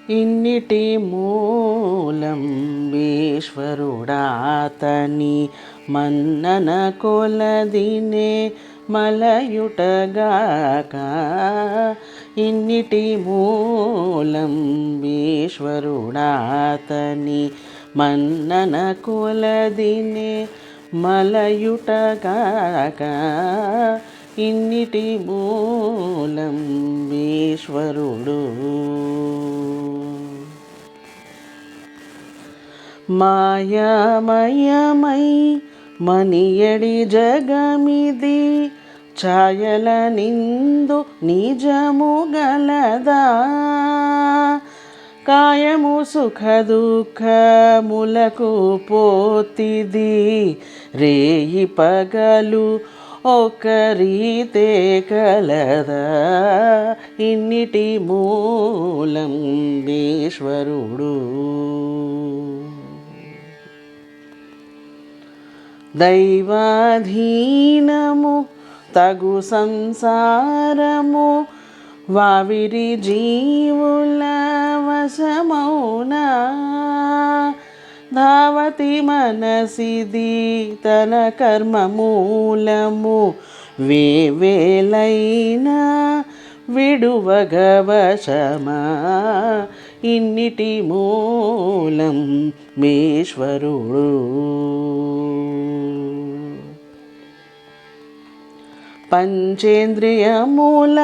ఇన్నిటి మూలం ఈశ్వరుడాతని మన్నన కొలదినే మలయుటగాక. ఇన్నిటి మూలం ఈశ్వరుడాతని మన్నన కొలదినే మలయుటగాక. ఇన్నిటి మూలం ఈశ్వరుడు. మాయామయమై మనియడి జగమిది ఛాయల నిందు నిజము గలదా. కాయము సుఖ దుఃఖములకు పోతిది రేయి పగలు ఒకరీతే కలదా. ఇన్నిటి మూలం ఈశ్వరుడు. దైవాధీనము తగు సంసారము వావిరి జీవుల వశమౌనా. ధావతి మనసిది తన కర్మ మూలము వేవేలైనా విడువగవశమా. ఇన్నిటి మూలం ఈశ్వరుడు. పంచేంద్రియమూల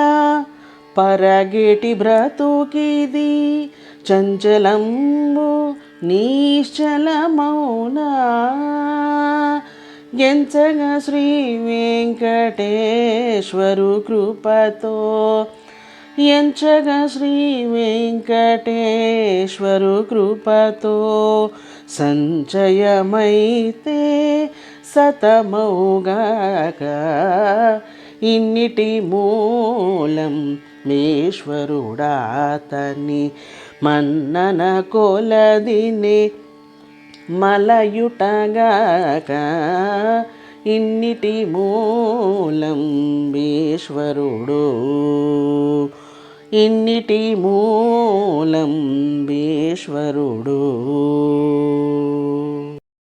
పరగేటి బ్రతుకిది చంచలంబు నిశ్చలమౌనా. ఎంచగా శ్రీ వెంకటేశ్వరు కృపతో ఎంచగా శ్రీ వెంకటేశ్వరు కృపతో సంచయమైతే సతమౌగాక. ఇన్నిటి మూలం ఈశ్వరుడాతని మన్నన కొలదినే మలయుటగాక. ఇన్నిటి మూలం ఈశ్వరుడు. ఇన్నిటి మూలం ఈశ్వరుడు.